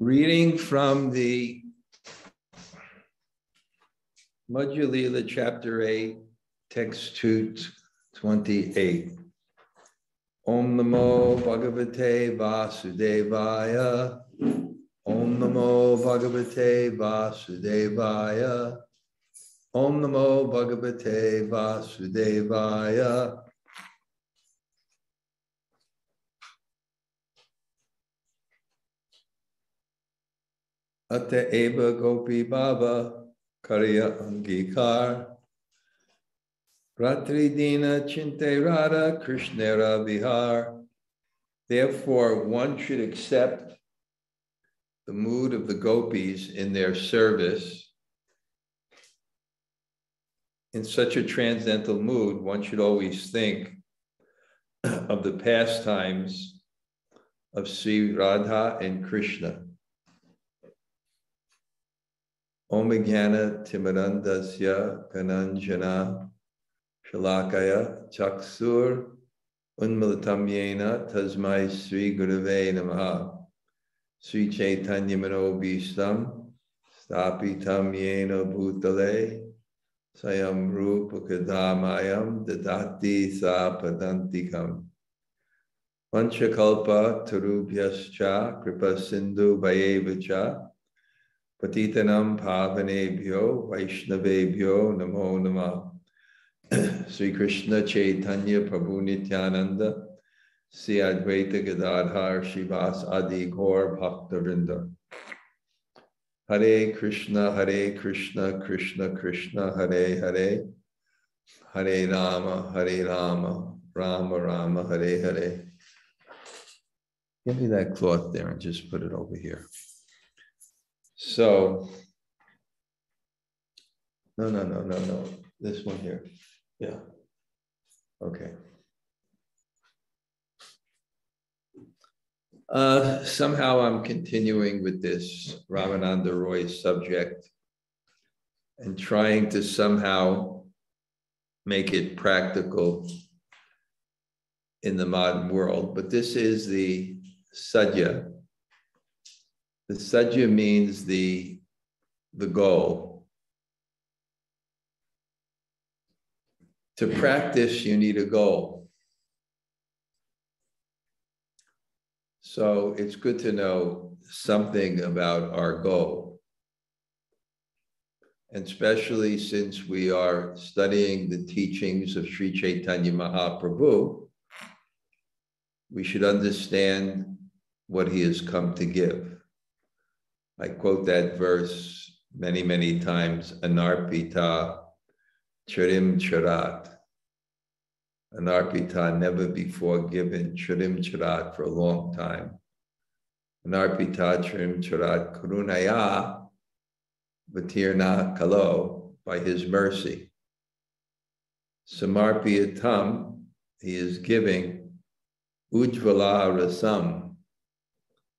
Reading from the Madhya-lila, chapter 8, text 228. Om Namo Bhagavate Vasudevaya. Om Namo Bhagavate Vasudevaya. Om Namo Bhagavate Vasudevaya. Ataeva gopī-bhāva kari aṅgīkāra rātri-dina cinte rādhā-kṛṣṇera vihāra. Therefore, one should accept the mood of the gopis in their service. In such a transcendental mood, one should always think of the pastimes of Śrī Rādhā and Kṛṣṇa. Om Caitanya-caritāmṛta Madhya-līlā chaksur unmilitam yena tasmai Śrī Gurave namaha. Śrī Caitanya-manobhīstam stapitam yena bhutale sayam rupa kadamayam dadati sa padantikam. Panchakalpa tarubhyascha kripa sindhu bhayevacha patitanam pavanebhyo vaishnavebhyo namo namah. Sri Krishna Chaitanya Prabhu Nityananda Sri Advaita Gadadhar Shivas Adi Gaur Bhakta-vrinda. Hare Krishna Krishna Krishna Hare Hare Hare Rama Rama Rama Hare Hare. Give me that cloth there and just put it over here. So, no. This one here. Yeah. Okay. Somehow I'm continuing with this Ramananda Roy subject and trying to somehow make it practical in the modern world. But this is the sadhya. The sadhya means the goal. To practice, you need a goal. So it's good to know something about our goal. And especially since we are studying the teachings of Sri Chaitanya Mahaprabhu, we should understand what he has come to give. I quote that verse many, many times, anarpita charim charat. Anarpita, never before given, charim charat, for a long time. Anarpita charim charat karunaya vatirna kalo, by his mercy. Samarpiyatam, he is giving ujvala rasam,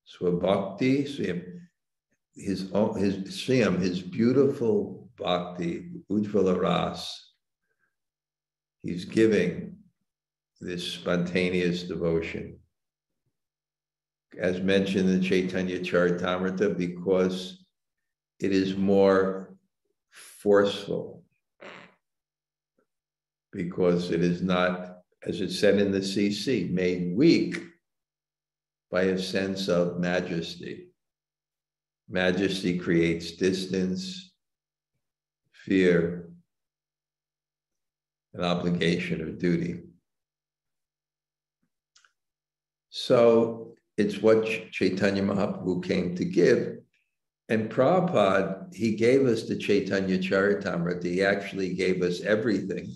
swabhakti, his sriyam, his beautiful bhakti, ujvala ras. He's giving this spontaneous devotion. As mentioned in Caitanya-caritamrta, because it is more forceful, because it is not, as it said in the CC, made weak by a sense of majesty. Majesty creates distance, fear, an obligation or duty. So it's what Chaitanya Mahaprabhu came to give. And Prabhupada, he gave us the Caitanya-caritamrta. He actually gave us everything.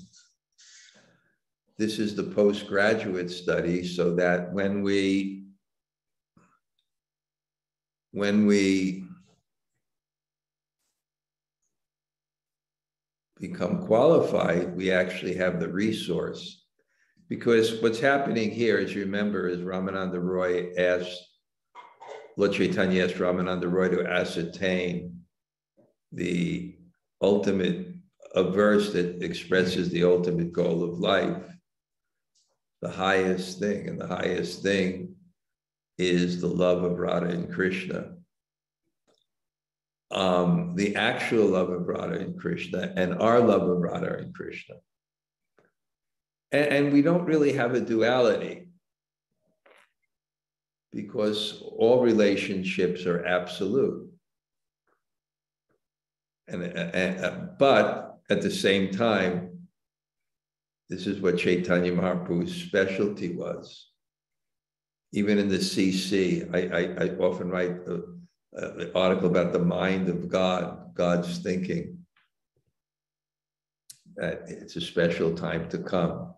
This is the postgraduate study, so that when we become qualified, we actually have the resource. Because what's happening here, as you remember, is Ramananda Roy asked, Lord Chaitanya asked Ramananda Roy to ascertain the ultimate, a verse that expresses the ultimate goal of life, the highest thing, and the highest thing is the love of Radha and Krishna. the actual love of Radha and Krishna and our love of Radha and Krishna. And we don't really have a duality because all relationships are absolute. But at the same time, this is what Chaitanya Mahaprabhu's specialty was. Even in the CC, I often write an article about the mind of God, God's thinking, that it's a special time to come,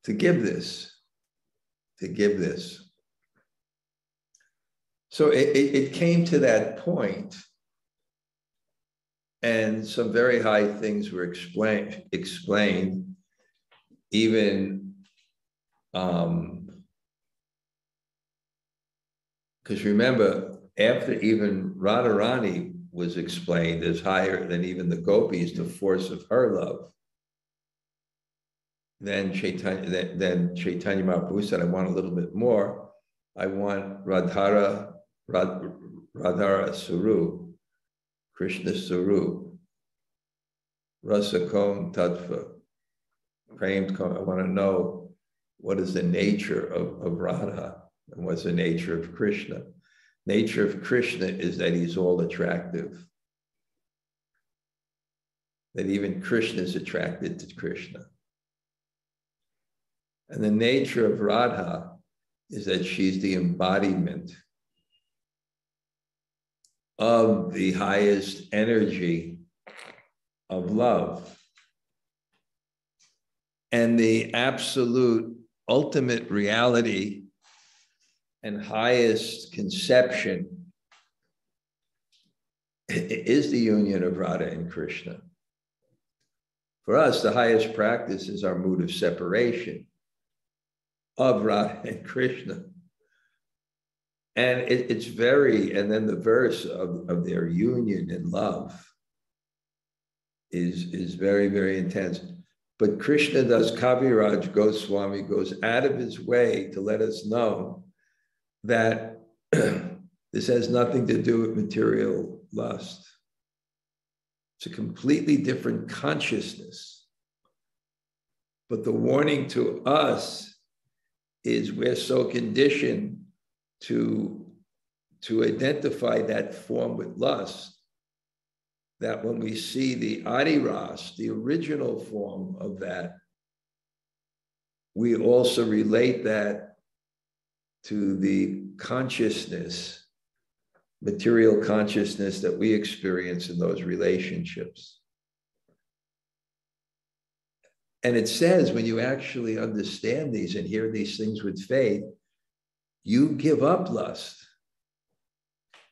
to give this. So it came to that point, and some very high things were explained, even because remember, after even Radharani was explained as higher than even the gopis, the force of her love, then Chaitanya Mahaprabhu said, I want a little bit more. I want Radhara Suru, Krishna Suru, Rasakon Tattva, Prem Kon. I want to know what is the nature of Radha and what's the nature of Krishna. Nature of Krishna is that he's all attractive. That even Krishna is attracted to Krishna. And the nature of Radha is that she's the embodiment of the highest energy of love. And the absolute ultimate reality and highest conception is the union of Radha and Krishna. For us, the highest practice is our mood of separation of Radha and Krishna. And it's very, and then the verse of their union in love is very, very intense. But Krishna Das Kaviraj Goswami goes out of his way to let us know that this has nothing to do with material lust. It's a completely different consciousness. But the warning to us is we're so conditioned to identify that form with lust that when we see the Adiras, the original form of that, we also relate that to the consciousness, material consciousness that we experience in those relationships. And it says when you actually understand these and hear these things with faith, you give up lust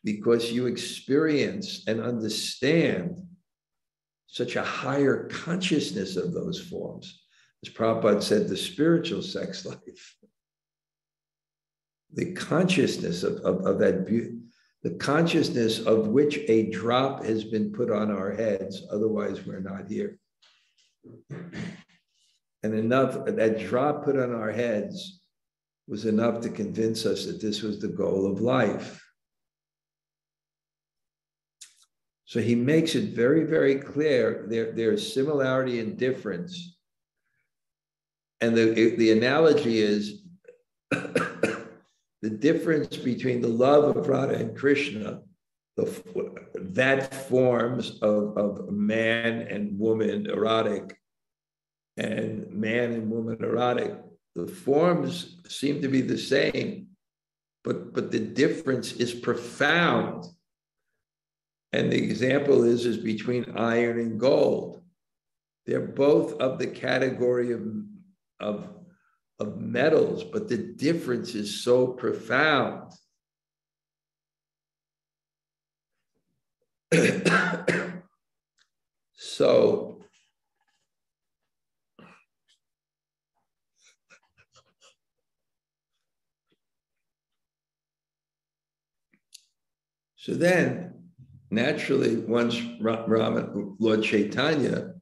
because you experience and understand such a higher consciousness of those forms. As Prabhupada said, the spiritual sex life, the consciousness of that beauty, the consciousness of which a drop has been put on our heads, otherwise we're not here. And enough, that drop put on our heads was enough to convince us that this was the goal of life. So he makes it very, very clear there's similarity and difference. And the analogy is the difference between the love of Radha and Krishna, that forms of man and woman erotic, and man and woman erotic, the forms seem to be the same, but the difference is profound. And the example is between iron and gold. They're both of the category of metals, but the difference is so profound. So then, naturally, once Lord Chaitanya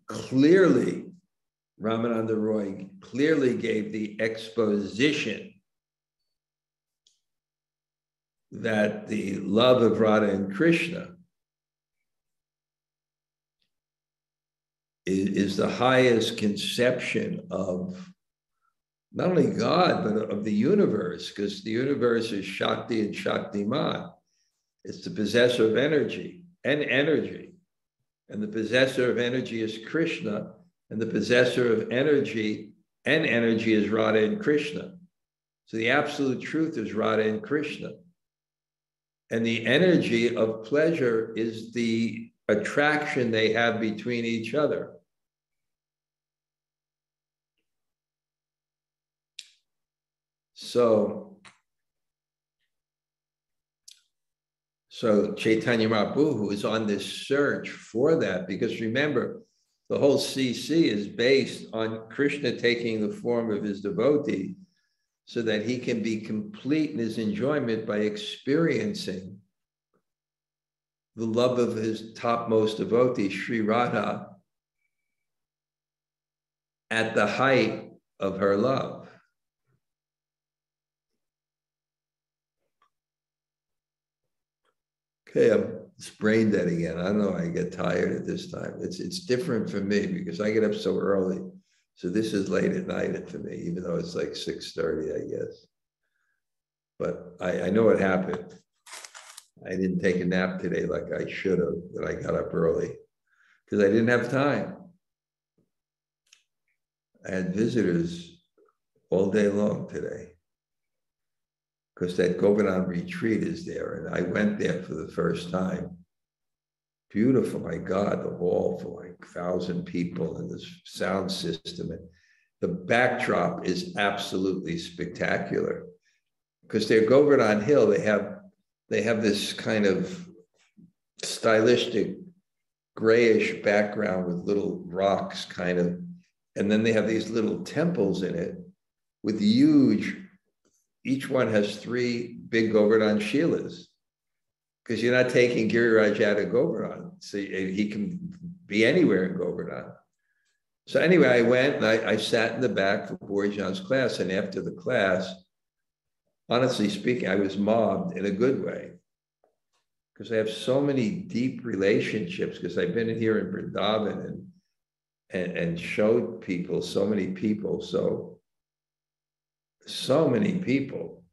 clearly, Ramananda Roy clearly gave the exposition that the love of Radha and Krishna is the highest conception of not only God, but of the universe, because the universe is Shakti and Shaktiman. It's the possessor of energy and energy. And the possessor of energy is Krishna, and the possessor of energy and energy is Radha and Krishna. So the absolute truth is Radha and Krishna. And the energy of pleasure is the attraction they have between each other. So Chaitanya Mahaprabhu is on this search for that, because remember, the whole CC is based on Krishna taking the form of his devotee so that he can be complete in his enjoyment by experiencing the love of his topmost devotee, Śrī Rādhā, at the height of her love. Okay, it's brain dead again. I don't know, I get tired at this time. It's different for me because I get up so early. So this is late at night for me, even though it's like 6:30, I guess. But I know what happened. I didn't take a nap today like I should have, but I got up early because I didn't have time. I had visitors all day long today because that Govardhan retreat is there. And I went there for the first time. Beautiful, my God, the hall for like 1,000 people and this sound system. And the backdrop is absolutely spectacular because they're Govardhan Hill. They have this kind of stylistic grayish background with little rocks kind of, and then they have these little temples in it with huge, each one has 3 big Govardhan Shilas, because you're not taking Giriraj out of Govardhan. So he can be anywhere in Govardhan. So anyway, I went and I sat in the back for Borjan's class. And after the class, honestly speaking, I was mobbed in a good way because I have so many deep relationships because I've been here in Vrindavan and showed people, so many people. So many people.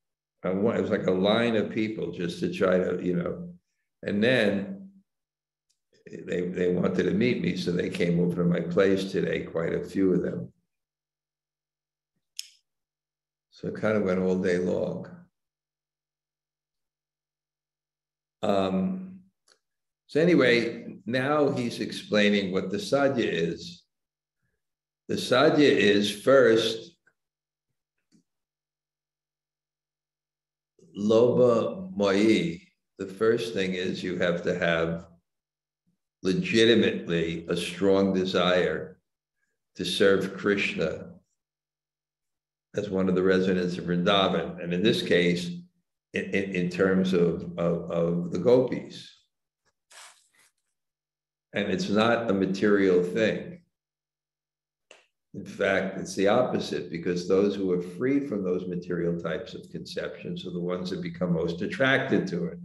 It was like a line of people just to try to, and then they wanted to meet me. So they came over to my place today, quite a few of them. So it kind of went all day long. So anyway, now he's explaining what the sadhya is. The sadhya is first, Lobha Mayi. The first thing is you have to have legitimately a strong desire to serve Krishna as one of the residents of Vrindavan. And in this case, in terms of the gopīs. And it's not a material thing. In fact, it's the opposite, because those who are free from those material types of conceptions are the ones that become most attracted to it.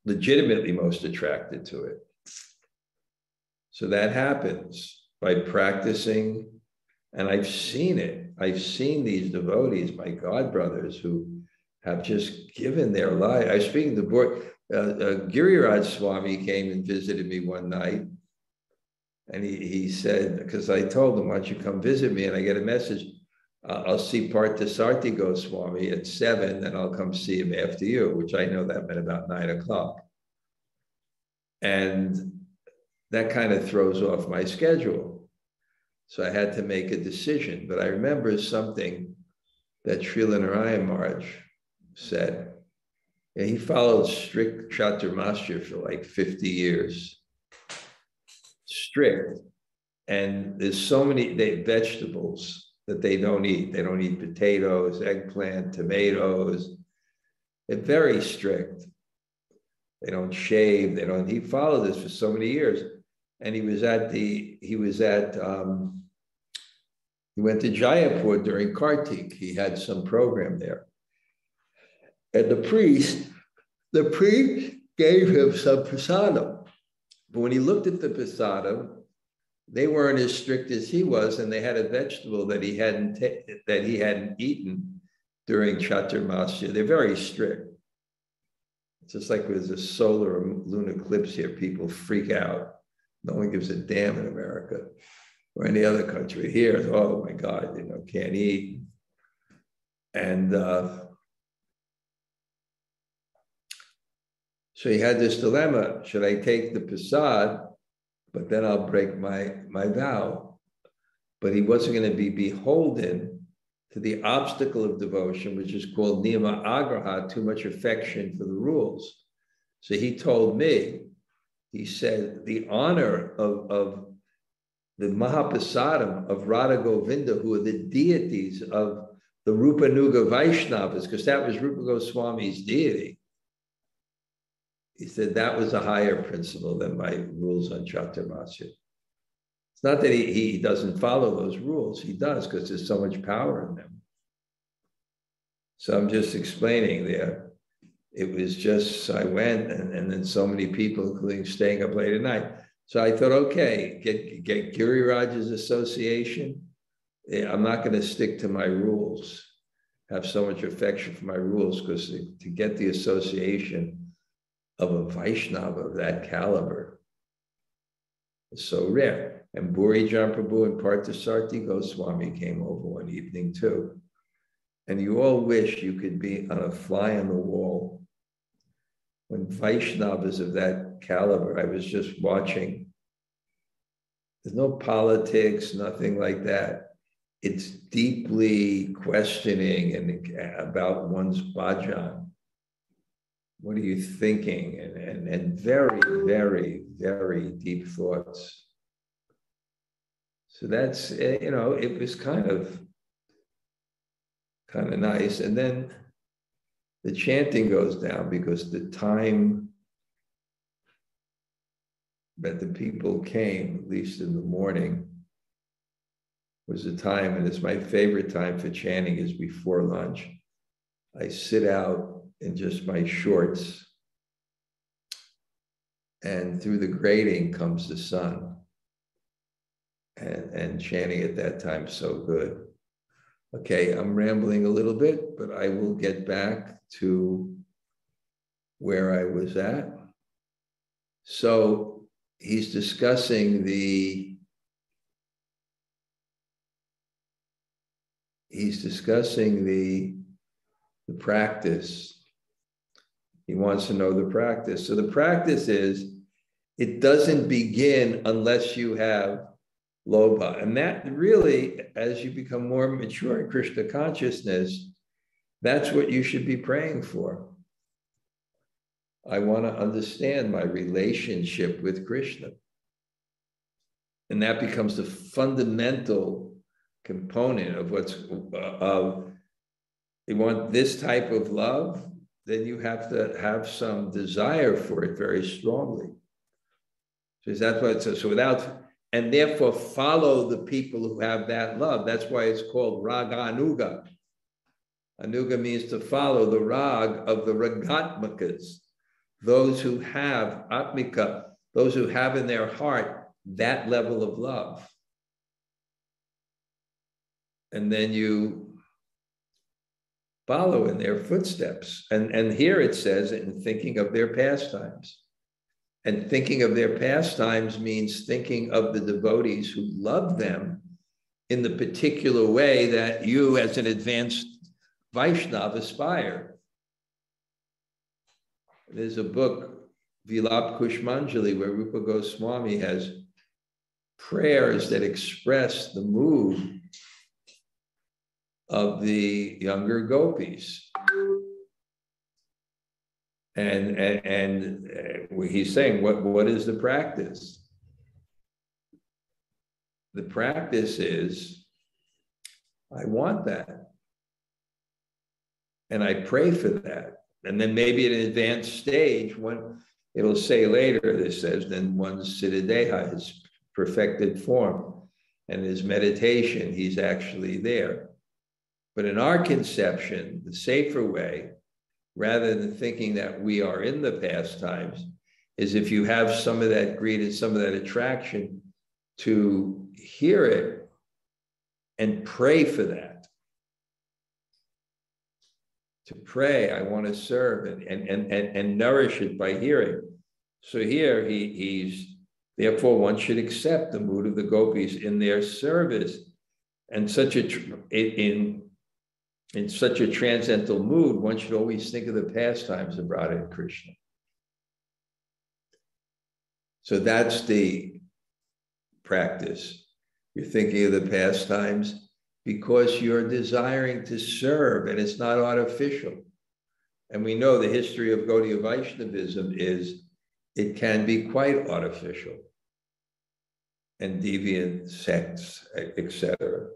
Legitimately most attracted to it. So that happens by practicing, and I've seen it. I've seen these devotees, my godbrothers, who have just given their life. I was speaking to the board. Giriraj Swami came and visited me one night. And he said, because I told him, why don't you come visit me? And I get a message, I'll see Parthasarthi Goswami at 7, and I'll come see him after you, which I know that meant about 9 o'clock. And that kind of throws off my schedule. So I had to make a decision. But I remember something that Srila Narayan Maharaj said. And he followed strict Chaturmasya for like 50 years. Strict. And there's so many vegetables that they don't eat. They don't eat potatoes, eggplant, tomatoes. They're very strict. They don't shave. He followed this for so many years. And he went to Jaipur during Kartik. He had some program there. And the priest gave him some prasadam. But when he looked at the prasadam, they weren't as strict as he was, and they had a vegetable that he hadn't eaten during Chaturmasya. They're very strict. It's just like there's a solar or lunar eclipse here, people freak out. No one gives a damn in America or any other country. Here, oh my God, can't eat. And so he had this dilemma: should I take the prasad, but then I'll break my vow? But he wasn't going to be beholden to the obstacle of devotion, which is called niyama agraha, too much affection for the rules. So he told me, he said, the honor of the Mahaprasadam of Radha Govinda, who are the deities of the Rupanuga Vaishnavas, because that was Rupa Goswami's deity. He said that was a higher principle than my rules on Chaturmasya. It's not that he doesn't follow those rules. He does, because there's so much power in them. So I'm just explaining there. It was just, I went, and then so many people, including staying up late at night. So I thought, okay, get Giriraj's association. I'm not going to stick to my rules, have so much affection for my rules, because to get the association of a Vaishnava of that caliber is so rare. And Buri Jan Prabhu and Parthasarthi Goswami came over one evening too. And you all wish you could be on a fly on the wall when Vaishnavas of that caliber. I was just watching. There's no politics, nothing like that. It's deeply questioning and about one's bhajan. What are you thinking? And very, very, very deep thoughts. So that's, it was kind of nice. And then the chanting goes down, because the time that the people came, at least in the morning, was a time, and it's my favorite time for chanting, is before lunch. I sit out in just my shorts, and through the grating comes the sun. And chanting at that time, so good. Okay, I'm rambling a little bit, but I will get back to where I was at. So he's discussing the practice. He wants to know the practice. So the practice is, it doesn't begin unless you have lobha. And that really, as you become more mature in Krishna consciousness, that's what you should be praying for. I want to understand my relationship with Krishna. And that becomes the fundamental component of you want this type of love, then you have to have some desire for it very strongly. So that's what it says. So and therefore follow the people who have that love. That's why it's called raga-anuga. Anuga means to follow the rag of the ragatmakas, those who have atmika, those who have in their heart that level of love. And then you follow in their footsteps. And here it says, in thinking of their pastimes. And thinking of their pastimes means thinking of the devotees who love them in the particular way that you, as an advanced Vaishnava, aspire. There's a book, Vilap Kushmanjali, where Rupa Goswami has prayers that express the mood of the younger gopīs. And he's saying, what is the practice? The practice is, I want that. And I pray for that. And then maybe at an advanced stage, when it'll say later, this says, then one's siddhadeha, his perfected form, and his meditation, he's actually there. But in our conception, the safer way, rather than thinking that we are in the pastimes, is if you have some of that greed and some of that attraction, to hear it and pray for that. To pray, I want to serve, and nourish it by hearing. So here therefore one should accept the mood of the gopis in their service, and in such a transcendental mood, one should always think of the pastimes of Radha and Krishna. So that's the practice. You're thinking of the pastimes because you're desiring to serve, and it's not artificial. And we know the history of Gaudiya Vaishnavism is it can be quite artificial, and deviant sects, etc.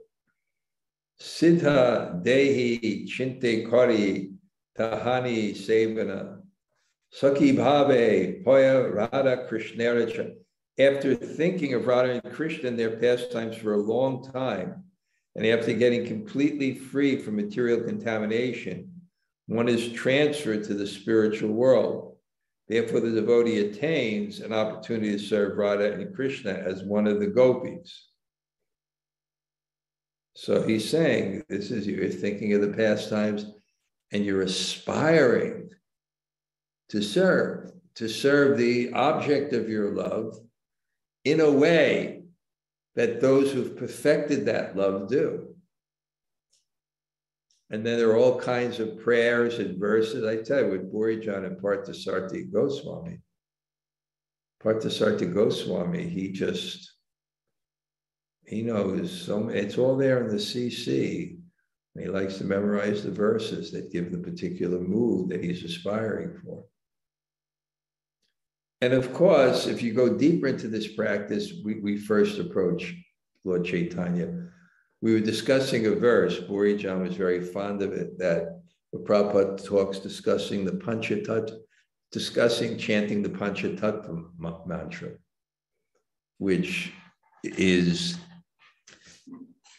Siddha dehi cinte kari tahani sevana gopī-bhāva poya rādhā-kṛṣṇera. After thinking of Radha and Krishna and their pastimes for a long time, and after getting completely free from material contamination, one is transferred to the spiritual world. Therefore, the devotee attains an opportunity to serve Radha and Krishna as one of the gopis. So he's saying, this is, you're thinking of the pastimes and you're aspiring to serve the object of your love in a way that those who've perfected that love do. And then there are all kinds of prayers and verses. I tell you, with Burijan and Parthasarthi Goswami, he knows so many, it's all there in the CC. And he likes to memorize the verses that give the particular mood that he's aspiring for. And of course, if you go deeper into this practice, we first approach Lord Chaitanya. We were discussing a verse, Burijan was very fond of it, that Prabhupada talks discussing the Panchatattva, chanting the Panchatattva mantra, which is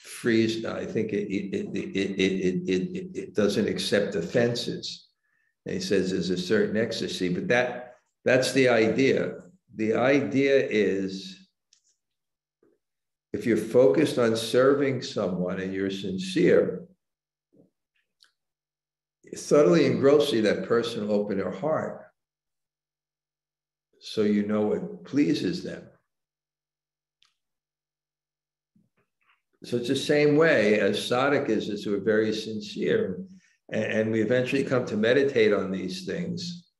frees. I think it doesn't accept offenses. And he says there's a certain ecstasy, but that's the idea. The idea is, if you're focused on serving someone and you're sincere, subtly and grossly that person will open their heart, so you know what pleases them. So it's the same way as sadhakas who are very sincere, and we eventually come to meditate on these things.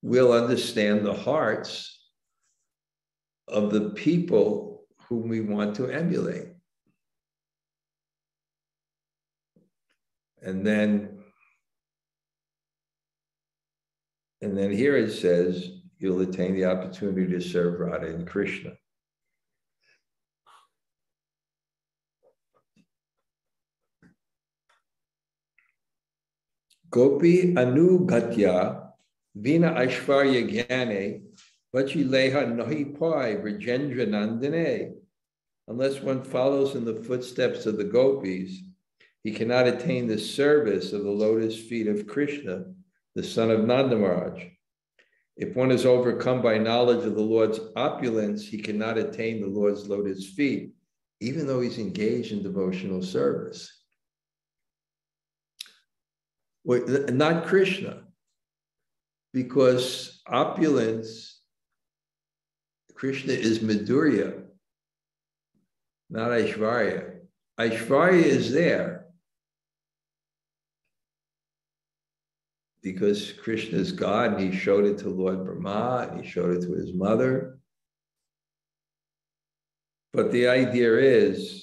We'll understand the hearts of the people whom we want to emulate. And then here it says, you'll attain the opportunity to serve Radha and Krishna. Gopi anugatya vina aishvarya gyane vachileha nahi pai vrajendra nandane. Unless one follows in the footsteps of the gopis, he cannot attain the service of the lotus feet of Krishna, the son of Nanda Maharaj. If one is overcome by knowledge of the Lord's opulence, he cannot attain the Lord's lotus feet, even though he's engaged in devotional service. Not Krishna, because opulence, Krishna is Madhurya, not Aishvarya. Aishvarya is there because Krishna is God, and he showed it to Lord Brahma, and he showed it to his mother. But the idea is,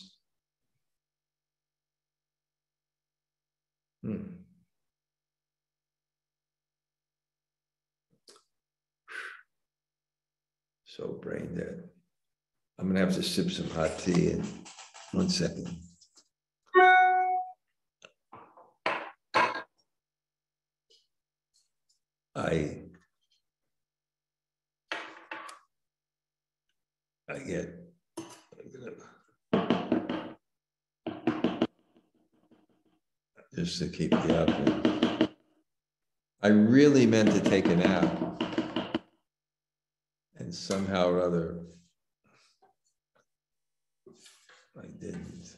so brain dead. I'm going to have to sip some hot tea in 1 second. I get just to keep the opulence. I really meant to take a nap, and somehow or other, I didn't.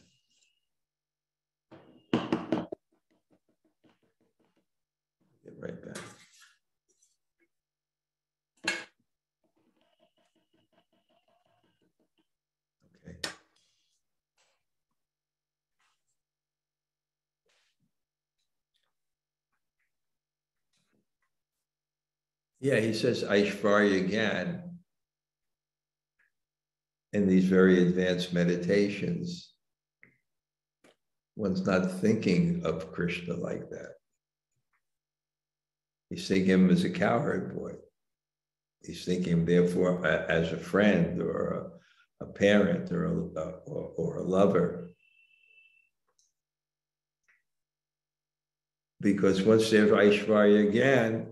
Get right back. Okay. Yeah, he says Aishvarya Gyan in these very advanced meditations. One's not thinking of Krishna like that. He's thinking him as a cowherd boy. He's thinking him, therefore, as a friend or a parent or a lover. Because once there's Aishvarya Gyan,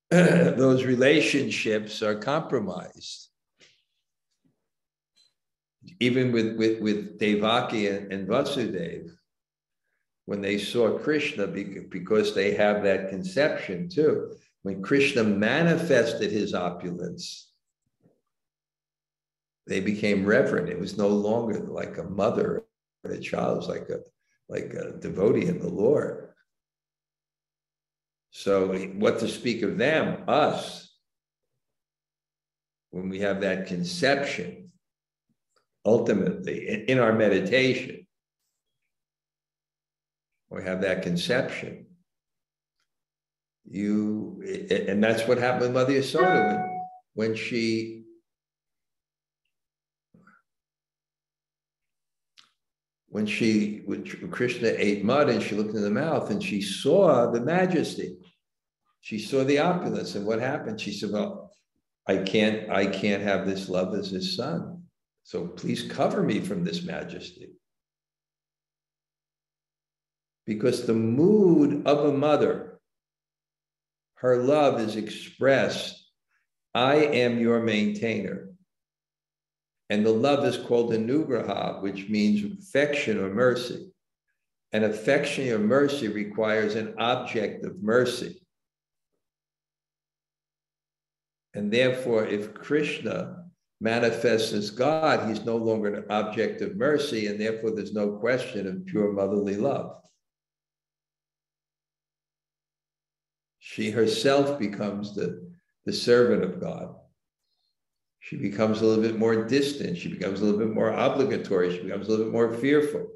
those relationships are compromised. Even with Devaki and Vasudeva, when they saw Krishna, because they have that conception too, when Krishna manifested his opulence, they became reverent. It was no longer like a mother or a child, it was like a devotee in the Lord. So what to speak of them, us, when we have that conception, ultimately, in our meditation, or have that conception, and that's what happened with Mother Yasoda when Krishna ate mud and she looked in the mouth and she saw the majesty. She saw the opulence, and what happened? She said, well, I can't have this love as his son. So please cover me from this majesty. Because the mood of a mother, her love is expressed, I am your maintainer. And the love is called anugraha, which means affection or mercy. And affection or mercy requires an object of mercy. And therefore, if Krishna manifests as God, he's no longer an object of mercy, and therefore there's no question of pure motherly love. She herself becomes the servant of God. She becomes a little bit more distant. She becomes a little bit more obligatory. She becomes a little bit more fearful.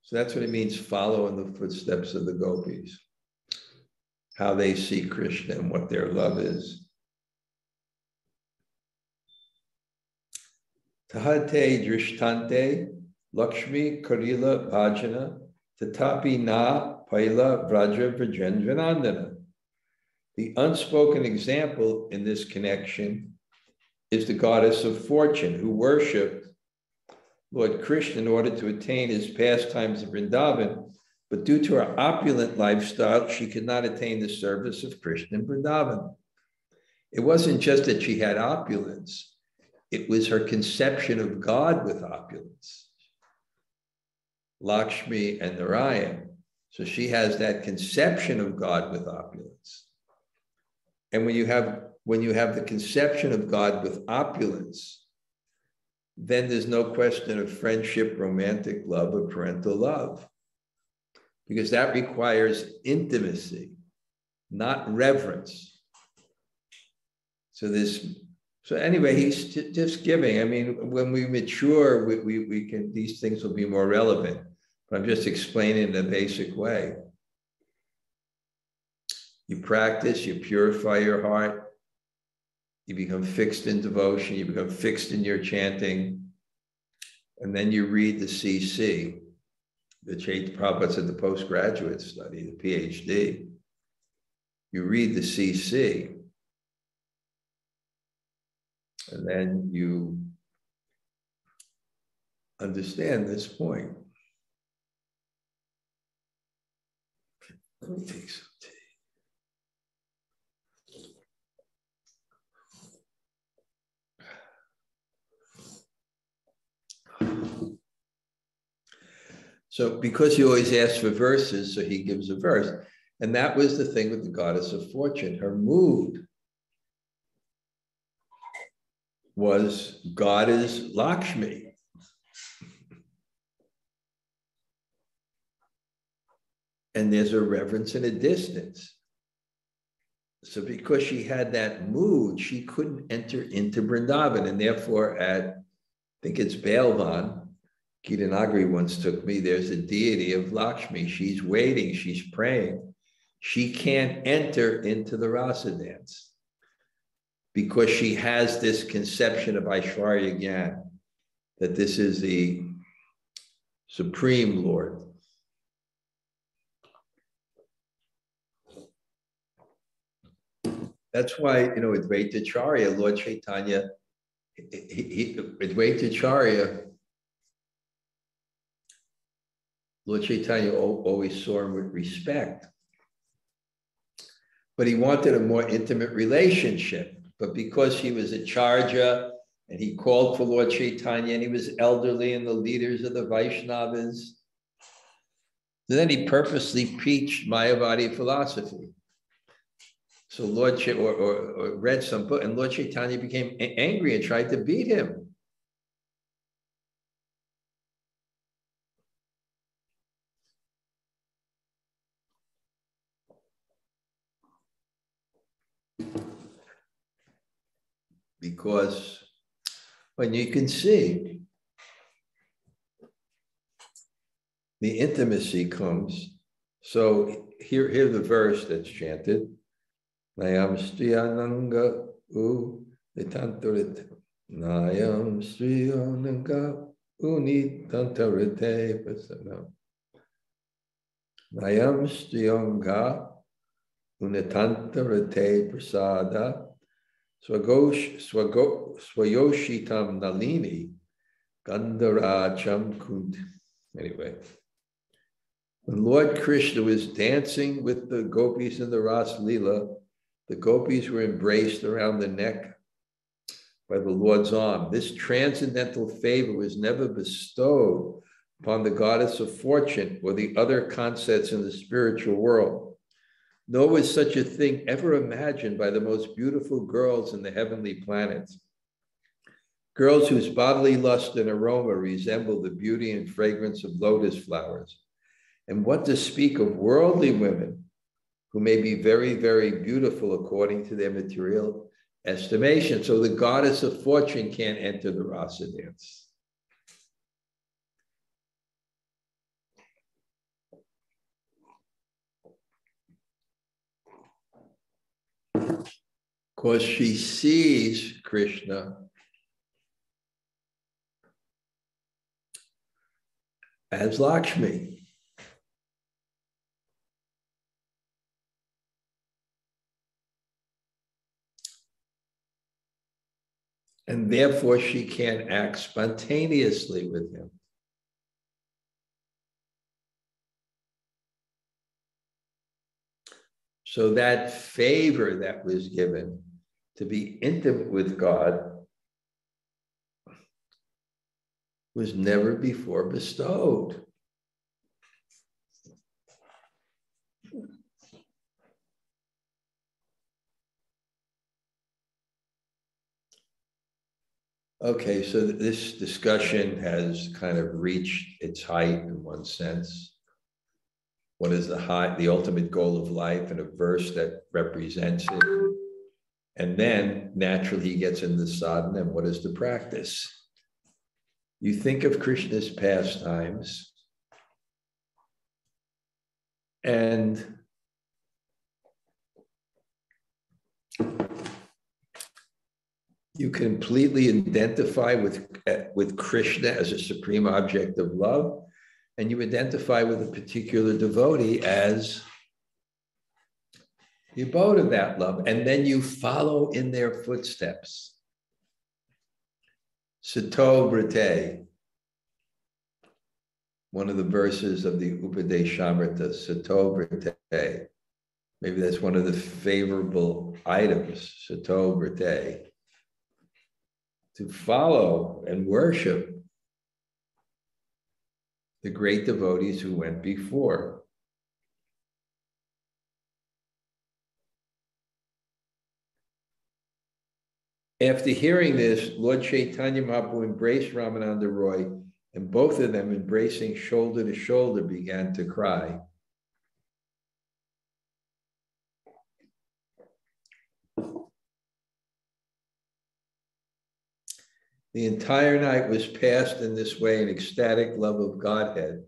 So that's what it means, follow in the footsteps of the gopis, how they see Krishna and what their love is. Tahate drishtante Lakshmi Karila Bhajana Tatapi Na Paila Vraja Vrajendranandana. The unspoken example in this connection is the goddess of fortune, who worshipped Lord Krishna in order to attain his pastimes of Vrindavan, but due to her opulent lifestyle, she could not attain the service of Krishna in Vrindavan. It wasn't just that she had opulence, it was her conception of God with opulence. Lakshmi and Narayan. So she has that conception of God with opulence. And when you have the conception of God with opulence, then there's no question of friendship, romantic love, or parental love. Because that requires intimacy, not reverence. So anyway, he's just giving. I mean, when we mature, we can, these things will be more relevant. But I'm just explaining in a basic way. You practice, you purify your heart, you become fixed in devotion, you become fixed in your chanting, and then you read the CC, the Chaitanya Prabhupada said the postgraduate study, the PhD. You read the CC, and then you understand this point. Let me take some tea. So because he always asks for verses, so he gives a verse. And that was the thing with the goddess of fortune. Her mood was God is Lakshmi. And there's a reverence and a distance. So because she had that mood, she couldn't enter into Vrindavan. And therefore at, I think it's Balvan, Gitanagari once took me, there's a deity of Lakshmi. She's waiting, she's praying. She can't enter into the rasa dance because she has this conception of Aishwarya Gyan, that this is the Supreme Lord. That's why, with Vaitacharya, Lord Chaitanya, with Vaitacharya, Lord Chaitanya always saw him with respect. But he wanted a more intimate relationship. But because he was a charja and he called for Lord Chaitanya and he was elderly and the leaders of the Vaishnavas, then he purposely preached Mayavadi philosophy. So Lord or read some book, and Lord Chaitanya became angry and tried to beat him. Because when you can see the intimacy comes. So here the verse that's chanted. Nayam Striyananga U Nitantarite. Nayam Striyananga U Nitantarite Pasana. Nayam Striyanga U Nitantarite Prasada. Swayoshitam Nalini Gandharacham Kunt. Anyway, when Lord Krishna was dancing with the gopis in the rātri-dina, the gopis were embraced around the neck by the Lord's arm. This transcendental favor was never bestowed upon the goddess of fortune or the other concepts in the spiritual world. Nor was such a thing ever imagined by the most beautiful girls in the heavenly planets. Girls whose bodily lust and aroma resemble the beauty and fragrance of lotus flowers. And what to speak of worldly women who may be very, very beautiful according to their material estimation. So the goddess of fortune can't enter the rasa dance. Because she sees Krishna as Lakshmi. And therefore she can't act spontaneously with him. So that favor that was given to be intimate with God was never before bestowed. Okay, so this discussion has kind of reached its height in one sense. What is the ultimate goal of life, and a verse that represents it? And then naturally he gets into sadhana, and what is the practice? You think of Krishna's pastimes, and you completely identify with Krishna as a supreme object of love, and you identify with a particular devotee as the abode of that love, and then you follow in their footsteps. Sato Brite, one of the verses of the Upadeshamrita, Sato Brite. Maybe that's one of the favorable items, Sato Brite. To follow and worship the great devotees who went before. After hearing this, Lord Chaitanya Mahaprabhu embraced Ramananda Roy, and both of them, embracing shoulder to shoulder, began to cry. The entire night was passed in this way in ecstatic love of Godhead.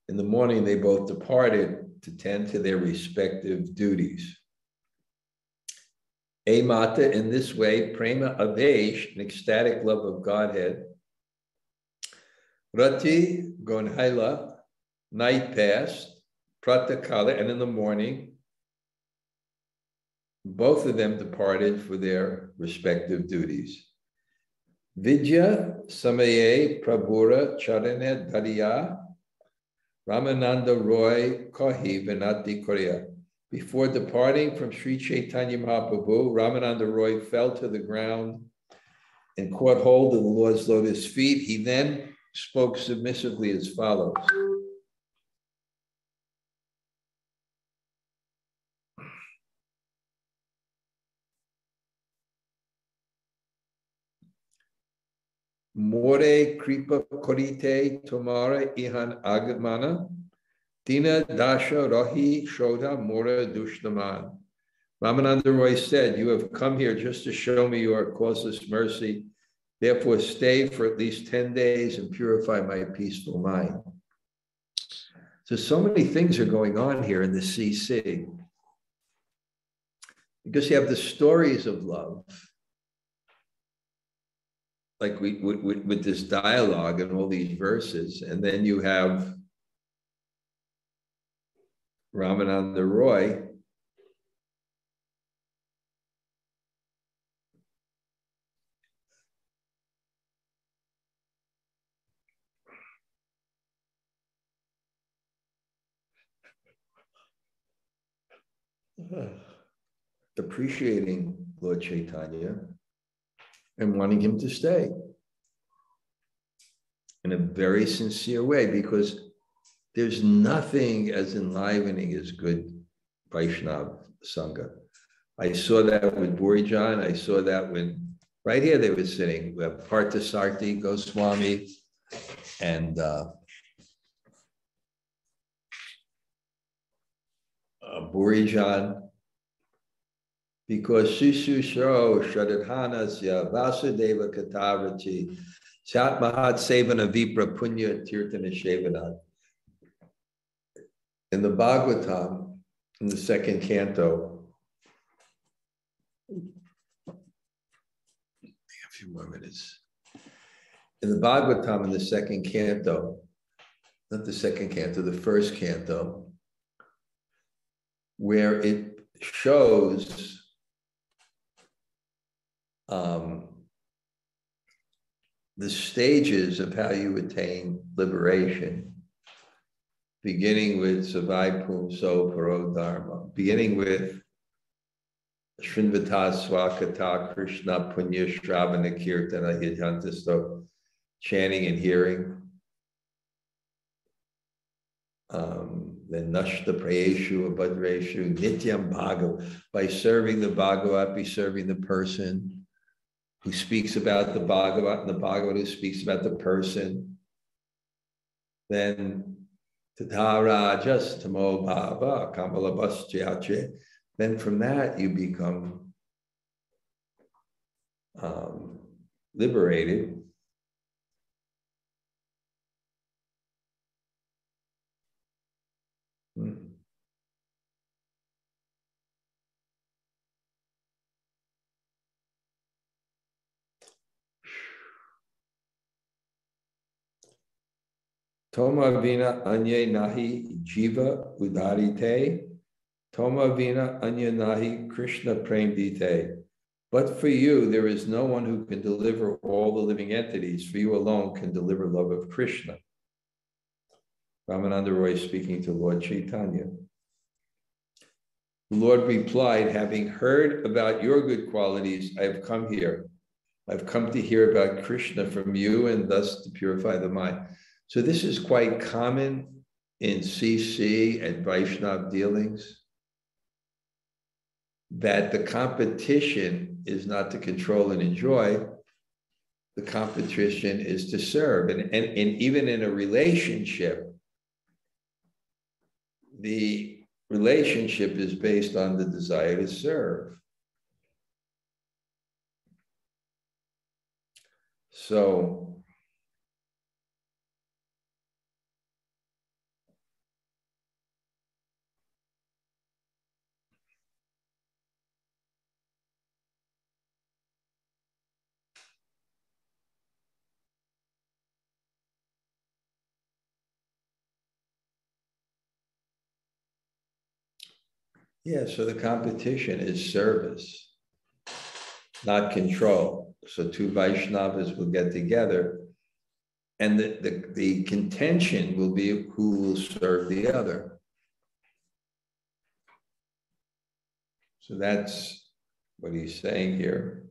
In the morning, they both departed to tend to their respective duties. Mata, in this way, prema avesh, an ecstatic love of Godhead. Rati gonhaila, night passed, pratakala, and in the morning, both of them departed for their respective duties. Vidya samaye prabhura charane dhariya Ramananda Roy kahi vinati korea. Before departing from Sri Chaitanya Mahaprabhu, Ramananda Roy fell to the ground and caught hold of the Lord's lotus feet. He then spoke submissively as follows. More kripa korite tomara ihan agamana dina dasha rahi shodha mora dushnaman. Ramananda Roy said, "You have come here just to show me your causeless mercy. Therefore, stay for at least 10 days and purify my peaceful mind." So many things are going on here in the CC. Because you have the stories of love, like with this dialogue and all these verses, and then you have Ramananda Roy appreciating Lord Chaitanya and wanting him to stay in a very sincere way, because there's nothing as enlivening as good Vaishnava Sangha. I saw that with Burijan. I saw that when, right here they were sitting, we have Parthasarthi Goswami and Burijan, because Shishusho Shradhanasya Vasudeva Katavrati Sat Mahat Sevana Vipra Punya Tirtana Shevanat. In the Bhagavatam, in the second canto, a few more minutes. In the Bhagavatam, in the second canto, not the second canto, the first canto, where it shows the stages of how you attain liberation, beginning with Savai Pumso Paro Dharma, beginning with Shrinvata Swakata Krishna Punya Shravana Kirtana Yajanta, chanting and hearing. Then Nashta Prayeshu Abhadreshu Nityam Bhagavat, by serving the Bhagavat, be serving the person who speaks about the Bhagavat, and the Bhagavat who speaks about the person. Then Tatarajas Tamo Bhava Kamalabhaschache. Then from that you become liberated. Toma vina anye nahi jiva udarite, Toma vina anya nahi Krishna premdite. But for you, there is no one who can deliver all the living entities. For you alone can deliver love of Krishna. Ramananda Roy speaking to Lord Chaitanya. The Lord replied, having heard about your good qualities, I have come here. I've come to hear about Krishna from you and thus to purify the mind. So this is quite common in CC and Vaishnava dealings, that the competition is not to control and enjoy, the competition is to serve. And even in a relationship, the relationship is based on the desire to serve. So, yeah, so the competition is service, not control. So two Vaishnavas will get together, and the contention will be who will serve the other. So that's what he's saying here.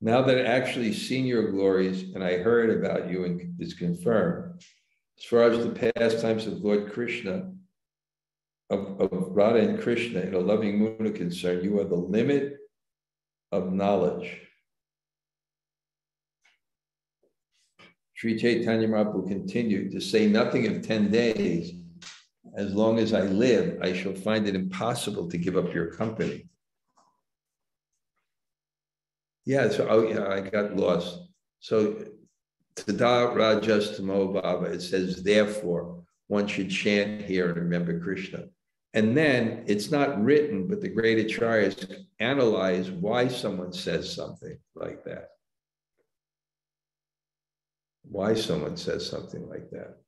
Now that actually seen your glories, and I heard about you and it's confirmed, as far as the pastimes of Lord Krishna, of Radha and Krishna in a loving mood are concerned, you are the limit of knowledge. Sri Chaitanya Mahaprabhu continued to say nothing of 10 days. As long as I live, I shall find it impossible to give up your company. Yeah, so I got lost. So Tada Rajas Tamo Bhava, it says, therefore, one should chant here and remember Krishna. And then it's not written, but the great acharyas analyze why someone says something like that. Why someone says something like that.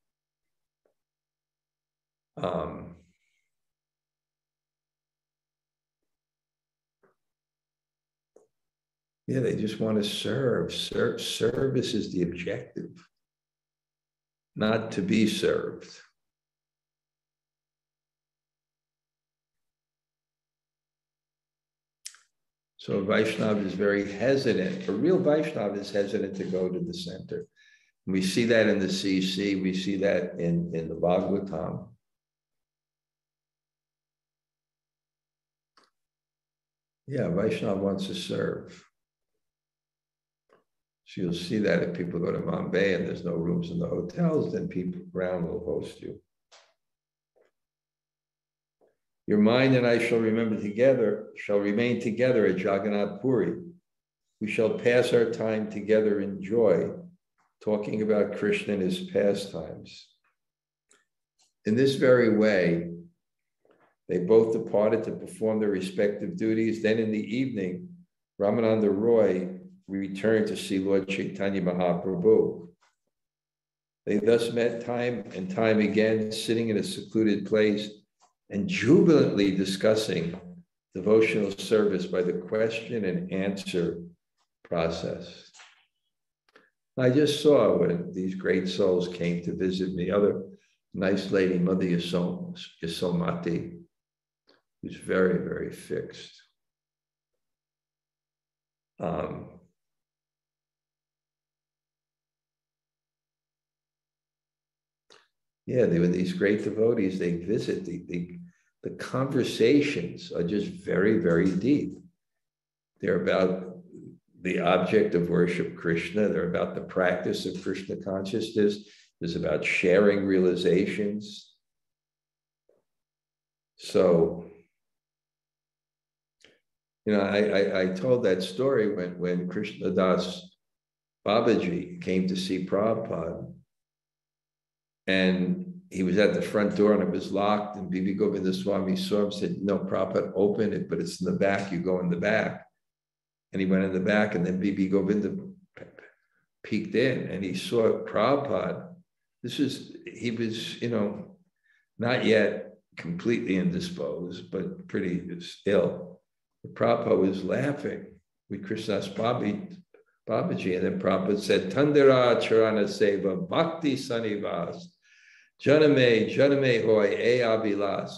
Yeah, they just want to serve. Service is the objective, not to be served. So Vaishnava is very hesitant. A real Vaishnava is hesitant to go to the center. We see that in the CC. We see that in the Bhagavatam. Yeah, Vaishnava wants to serve. So you'll see that if people go to Bombay and there's no rooms in the hotels, then people around will host you. Your mind and I shall remain together at Jagannath Puri. We shall pass our time together in joy, talking about Krishna and his pastimes. In this very way, they both departed to perform their respective duties. Then in the evening, Ramananda Roy returned to see Lord Chaitanya Mahaprabhu. They thus met time and time again, sitting in a secluded place and jubilantly discussing devotional service by the question and answer process. I just saw when these great souls came to visit me, other nice lady, Mother Yasomati, who's very, very fixed. Yeah, they were these great devotees. They visit. The conversations are just very, very deep. They're about the object of worship, Krishna. They're about the practice of Krishna consciousness. It's about sharing realizations. So, you know, I told that story when Krishna Das Babaji came to see Prabhupada. And he was at the front door and it was locked. And Bibi Govinda Swami saw him and said, no, Prabhupada, open it, but it's in the back. You go in the back. And he went in the back, and then Bibi Govinda peeked in and he saw Prabhupada. He was, you know, not yet completely indisposed, but pretty ill. But Prabhupada was laughing with Krishnadas Babaji. And then Prabhupada said, Tandara Charana Seva Bhakti Sanivas. Janame hoy e abilas.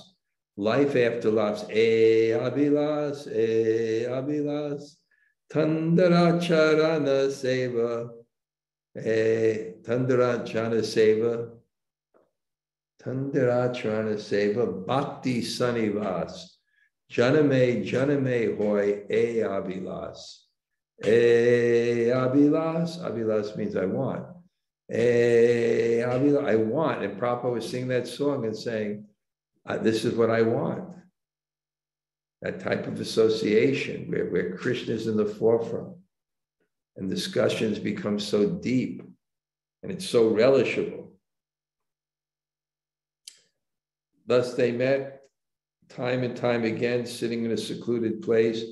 Life after life, e abilas, e abilas. Tandaracharana seva. Tandaracharana seva. Tandaracharana seva. Bhakti sanivas. Janame, janame hoy, abhilas. Abhilas. Abhilas means I want. Abhilas, I want. And Prabhupada was singing that song and saying, this is what I want. That type of association where Krishna is in the forefront and discussions become so deep and it's so relishable. Thus they met time and time again, sitting in a secluded place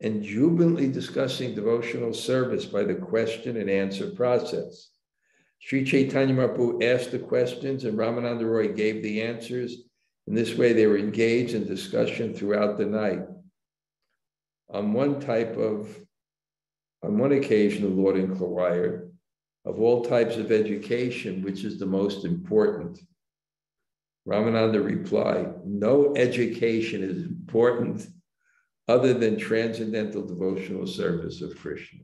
and jubilantly discussing devotional service by the question and answer process. Sri Chaitanya Mahaprabhu asked the questions and Ramananda Roy gave the answers. In this way, they were engaged in discussion throughout the night. On one occasion, the Lord inquired, of all types of education, which is the most important? Ramananda replied, no education is important other than transcendental devotional service of Krishna.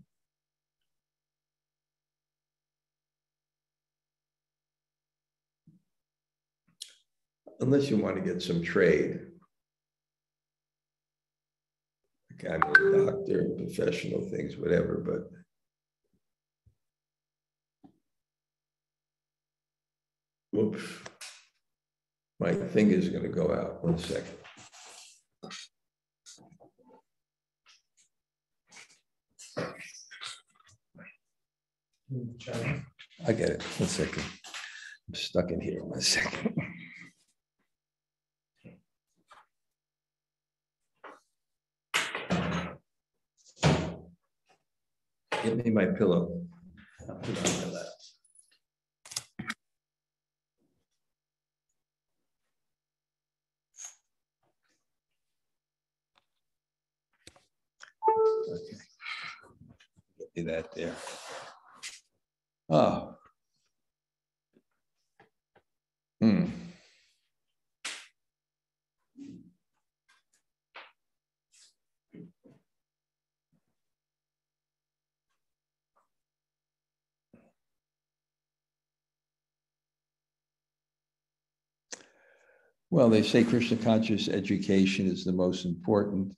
Unless you want to get some trade. Okay, I'm a doctor, professional things, whatever, but oops, my finger's going to go out. 1 second. I get it. 1 second. I'm stuck in here. 1 second. Give me my pillow. I'll put it on my lap. Okay. Get me that there. Oh. Well, they say Krishna conscious education is the most important.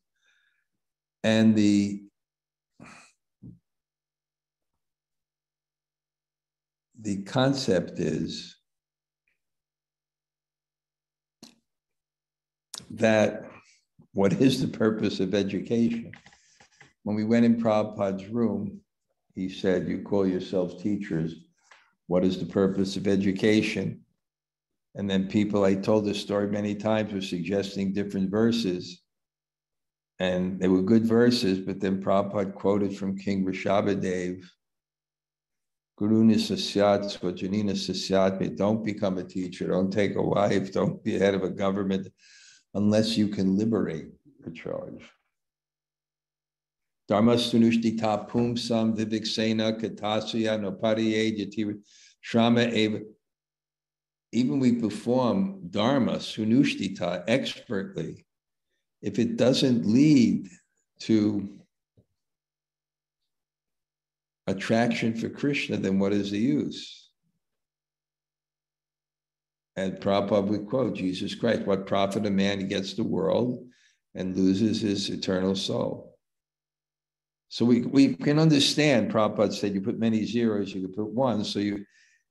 And the concept is that what is the purpose of education? When we went in Prabhupada's room, he said, you call yourselves teachers. What is the purpose of education? And then people, I told this story many times, were suggesting different verses. And they were good verses, but then Prabhupada quoted from King Rishabhadev, Guruna sasyat swajanina sasyat, don't become a teacher, don't take a wife, don't be head of a government, unless you can liberate the charge. Dharma sunushtita pumsam viviksena katasya nopariye jati shrama eva. Even we perform dharma sunushtita expertly, if it doesn't lead to attraction for Krishna, then what is the use? And Prabhupada would quote Jesus Christ, what profit a man gets the world and loses his eternal soul? So we can understand, Prabhupada said, you put many zeros, you can put one, so you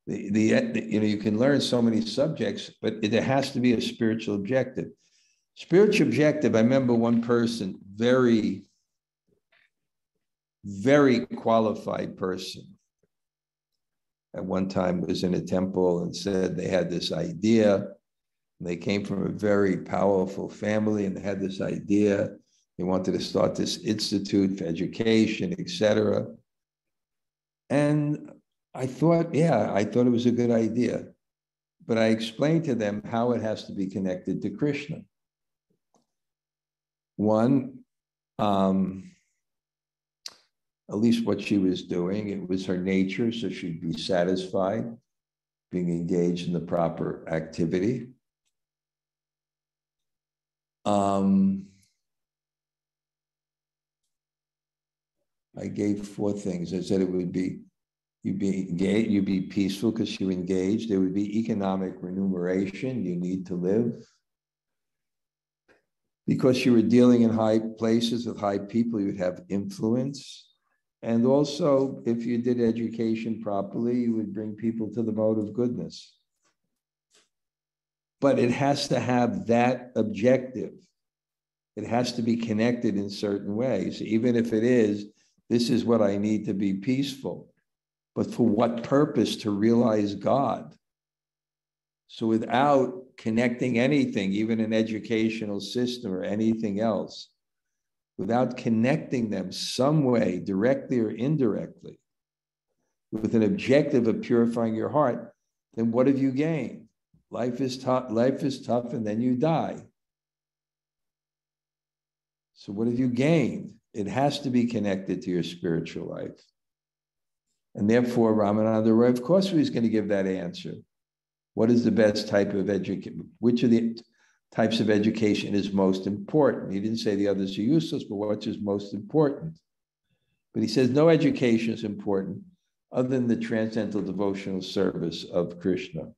can learn so many subjects, but there has to be a spiritual objective. Spiritual objective, I remember one person, very, very qualified person, at one time was in a temple and said they had this idea. And they came from a very powerful family and they had this idea. They wanted to start this institute for education, etc. And I thought it was a good idea. But I explained to them how it has to be connected to Krishna. One, at least what she was doing, it was her nature, so she'd be satisfied being engaged in the proper activity. I gave 4 things. I said it would be, you'd be peaceful because you're engaged. There would be economic remuneration. You need to live. Because you were dealing in high places with high people, you would have influence. And also, if you did education properly, you would bring people to the mode of goodness. But it has to have that objective. It has to be connected in certain ways, even if it is, this is what I need to be peaceful. But for what purpose? To realize God. So without connecting anything, even an educational system or anything else, without connecting them some way, directly or indirectly, with an objective of purifying your heart, then what have you gained? Life is tough, and then you die. So what have you gained? It has to be connected to your spiritual life. And therefore, Ramananda Roy, of course, he's going to give that answer. What is the best type of education? Which of the types of education is most important? He didn't say the others are useless, but which is most important? But he says no education is important other than the transcendental devotional service of Krishna.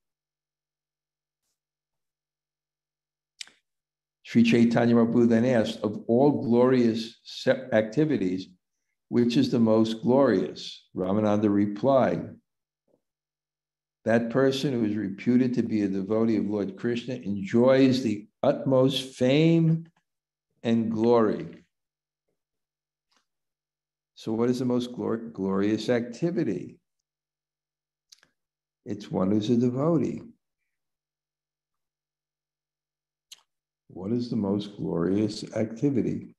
Sri Chaitanya Mahaprabhu then asked, of all glorious activities, which is the most glorious? Ramananda replied, that person who is reputed to be a devotee of Lord Krishna enjoys the utmost fame and glory. So what is the most glorious activity? It's one who's a devotee. What is the most glorious activity?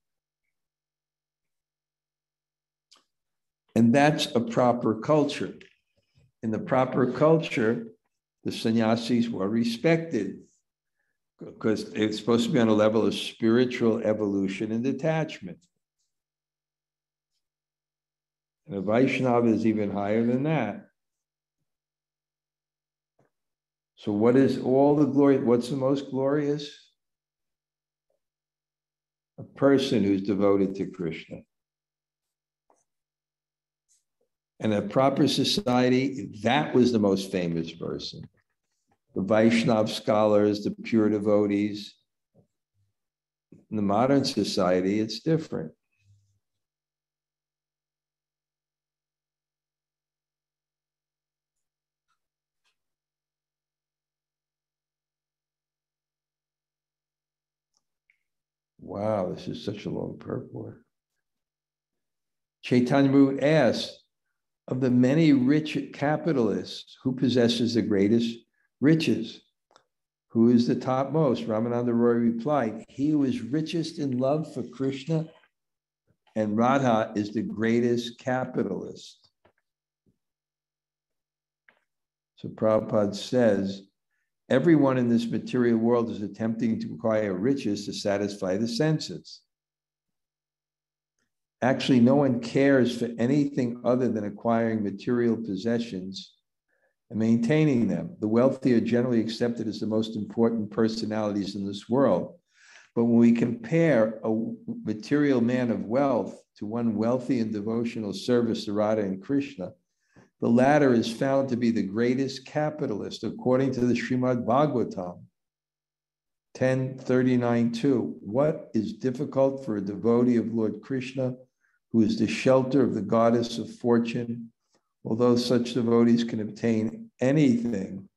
And that's a proper culture. In the proper culture, the sannyasis were respected because it's supposed to be on a level of spiritual evolution and detachment. And a Vaishnava is even higher than that. So what is all the glory? What's the most glorious? A person who's devoted to Krishna. And a proper society, that was the most famous person. The Vaishnav scholars, the pure devotees. In the modern society, it's different. Wow, this is such a long purport. Chaitanya Mahaprabhu asked, of the many rich capitalists, who possesses the greatest riches? Who is the topmost? Ramananda Roy replied, he who is richest in love for Krishna and Radha is the greatest capitalist. So Prabhupada says, everyone in this material world is attempting to acquire riches to satisfy the senses. Actually, no one cares for anything other than acquiring material possessions and maintaining them. The wealthy are generally accepted as the most important personalities in this world. But when we compare a material man of wealth to one wealthy in devotional service to Radha and Krishna, the latter is found to be the greatest capitalist, according to the Srimad Bhagavatam 10:39-2. What is difficult for a devotee of Lord Krishna, who is the shelter of the goddess of fortune? Although such devotees can obtain anything,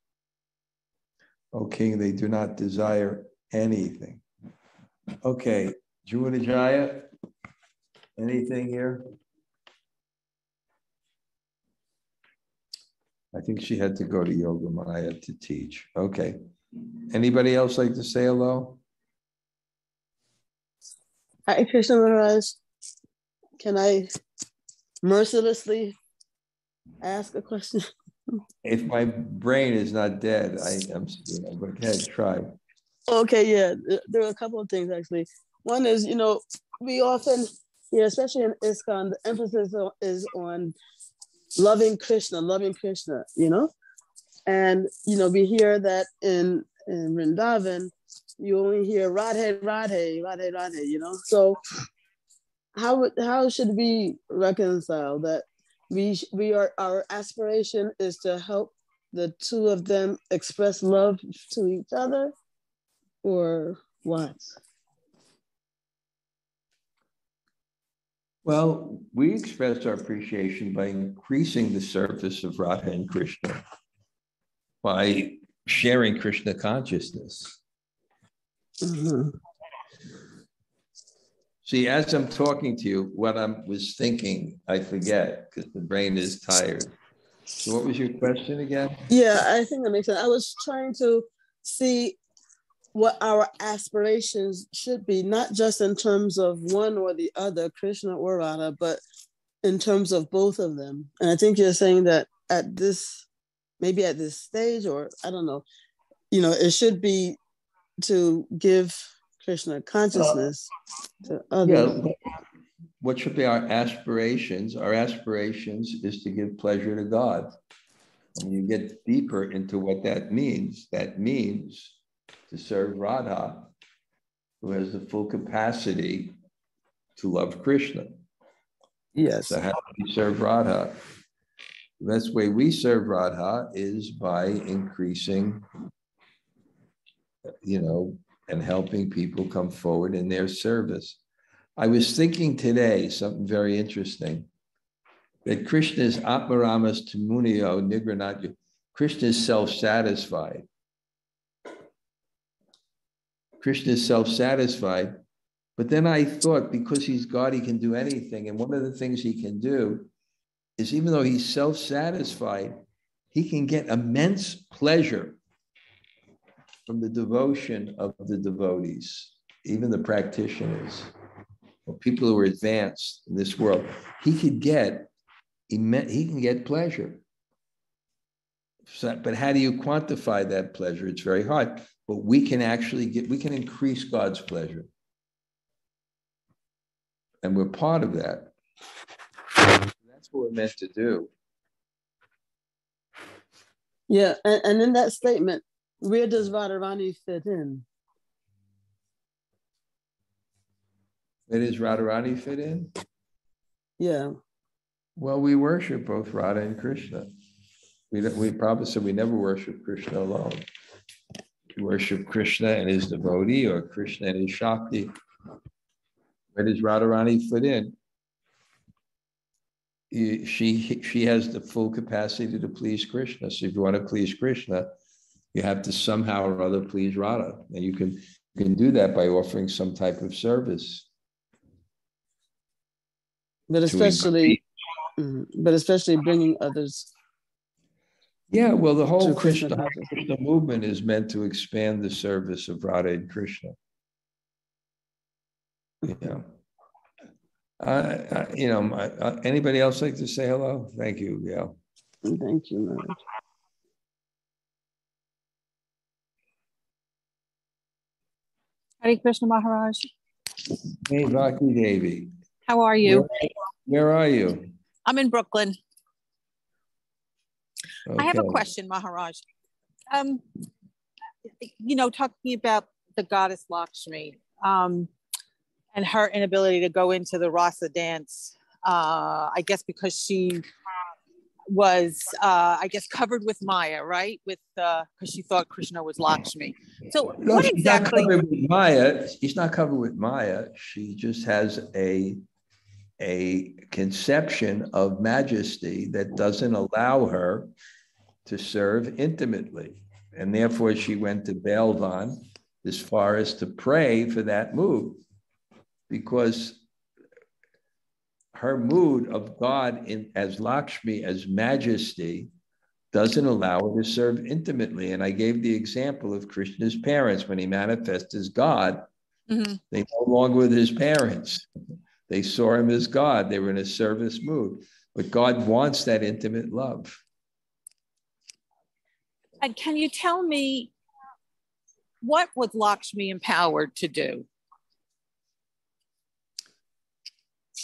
O king, they do not desire anything. Okay, Juvanajaya, anything here? I think she had to go to Yoga Maya to teach. Okay. Anybody else like to say hello? Hi, Krishna Maharaj. Can I mercilessly ask a question? If my brain is not dead, I'm go ahead, try. Okay, yeah. There are a couple of things, actually. One is, we often, especially in ISKCON, the emphasis is on loving Krishna, and, we hear that in Vrindavan, you only hear Radhe, Radhe, Radhe, Radhe, So how should we reconcile that our aspiration is to help the two of them express love to each other, or what? Well, we express our appreciation by increasing the service of Radha and Krishna, by sharing Krishna consciousness. Mm-hmm. See, as I'm talking to you, what I was thinking, I forget because the brain is tired. So what was your question again? Yeah, I think that makes sense. I was trying to see what our aspirations should be, not just in terms of one or the other, Krishna or Radha, but in terms of both of them. And I think you're saying that maybe at this stage, or I don't know, it should be to give Krishna consciousness to others. Yeah. What should be our aspirations? Our aspirations is to give pleasure to God. When you get deeper into what that means to serve Radha, who has the full capacity to love Krishna. Yes. So how do we serve Radha? The best way we serve Radha is by increasing, and helping people come forward in their service. I was thinking today something very interesting, that Krishna is Atmaramas Tamunio Nigranatya. Krishna is self-satisfied. Krishna is self-satisfied. But then I thought, because he's God, he can do anything. And one of the things he can do is, even though he's self-satisfied, he can get immense pleasure from the devotion of the devotees, even the practitioners, or people who are advanced in this world. He can get pleasure. So, but how do you quantify that pleasure? It's very hard. But we can increase God's pleasure. And we're part of that. That's what we're meant to do. Yeah, and in that statement, where does Radharani fit in? Where does Radharani fit in? Yeah. Well, we worship both Radha and Krishna. We probably said we never worship Krishna alone. We worship Krishna and his devotee, or Krishna and his Shakti. Where does Radharani fit in? She has the full capacity to please Krishna. So if you want to please Krishna, you have to somehow or other please Radha. And you can do that by offering some type of service. But especially bringing others. Yeah, well, the whole Krishna movement is meant to expand the service of Radha and Krishna. Anybody else like to say hello? Thank you, Gail. Thank you, Maharaj. Hare Krishna, Maharaj. Hey, Bhakti Devi. How are you? Where are you? I'm in Brooklyn. Okay. I have a question, Maharaj. Talking about the goddess Lakshmi and her inability to go into the rasa dance, I guess because she was, covered with Maya, right? Because she thought Krishna was Lakshmi. So no, what she's exactly? Not covered with Maya. She's not covered with Maya. She just has a conception of majesty that doesn't allow her to serve intimately. And therefore she went to Balvan as far as to pray for that mood, because her mood of God as Lakshmi, as majesty, doesn't allow her to serve intimately. And I gave the example of Krishna's parents. When he manifests as God, Mm-hmm. they no longer were his parents. They saw him as God. They were in a service mood. But God wants that intimate love. And can you tell me, what was Lakshmi empowered to do?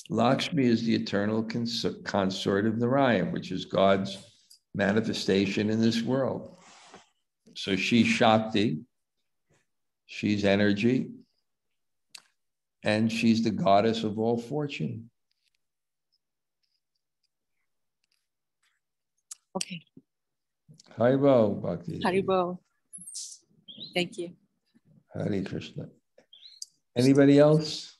Lakshmi is the eternal consort of Narayan, which is God's manifestation in this world. So she's Shakti, she's energy, and she's the goddess of all fortune. Okay. Haribo, Bhakti. Haribo. Thank you. Hare Krishna. Anybody else?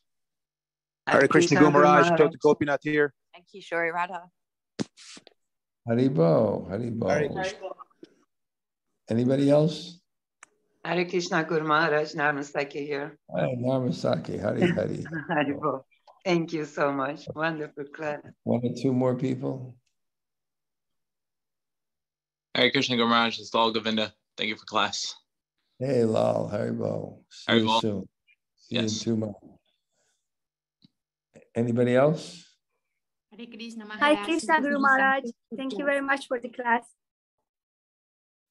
Hare Krishna Guru Maharaj, Dr. Gopinath here. Thank you, Śrī Rādhā. Haribo, Haribo. Hare Krishna. Anybody else? Hare Krishna Guru Maharaj, Namaste here. Hi, Namasaki. Hari Hari. Haribo. Thank you so much. Wonderful class. One or two more people. Hare Krishna Guru Maharaj, it's Lal Govinda. Thank you for class. Hey, Lal, Haribo. See you Haribo. soon. See you in Yes. 2 months. Anybody else? Hare Krishna Hi, Maharaj. Krishna Guru Maharaj. Thank you very much for the class.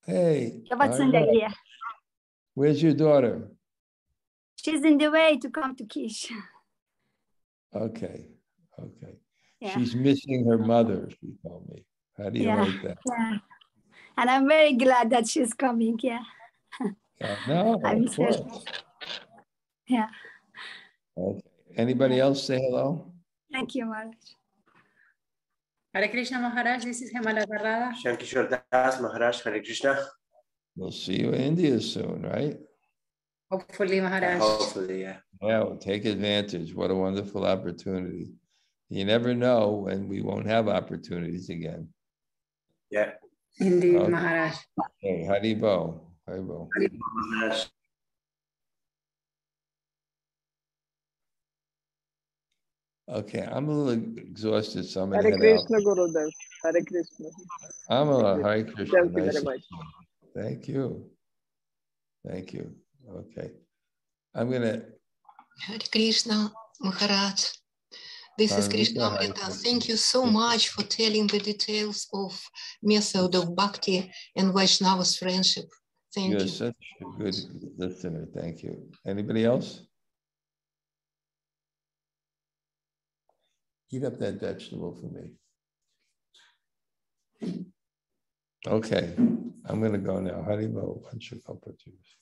Hey, What's in Haribo. the Where's your daughter? She's in the way to come to Kish. Okay, okay. Yeah. She's missing her mother, she told me. How do you like that? Yeah. And I'm very glad that she's coming. Yeah. Yeah, no, I'm of course. Yeah. Okay. Anybody else say hello? Thank you, Maharaj. Hare Krishna Maharaj, this is Hemala Garrada. Shankishwar Das Maharaj, Hare Krishna. We'll see you in India soon, right? Hopefully Maharaj. Hopefully, yeah. Yeah, well, take advantage. What a wonderful opportunity. You never know when we won't have opportunities again. Yeah. Indeed, Okay. Maharaj. Hey, Haribo. Haribo. Maharaj. Okay, I'm a little exhausted, so I'm gonna Hare head Krishna out. Gurudev. Hare Krishna. Amala, Hare Krishna. Thank you Nice very to much. see you. Thank you. Thank you. Okay. I'm gonna. Hare Krishna Maharaj. This is Krishna-katha. Thank you so much for telling the details of method of bhakti and Vaishnava's friendship. Thank You're you. such a good listener. Thank you. Anybody else? Heat up that vegetable for me. Okay, I'm going to go now. Haribo, Vancha Kalpa Juice.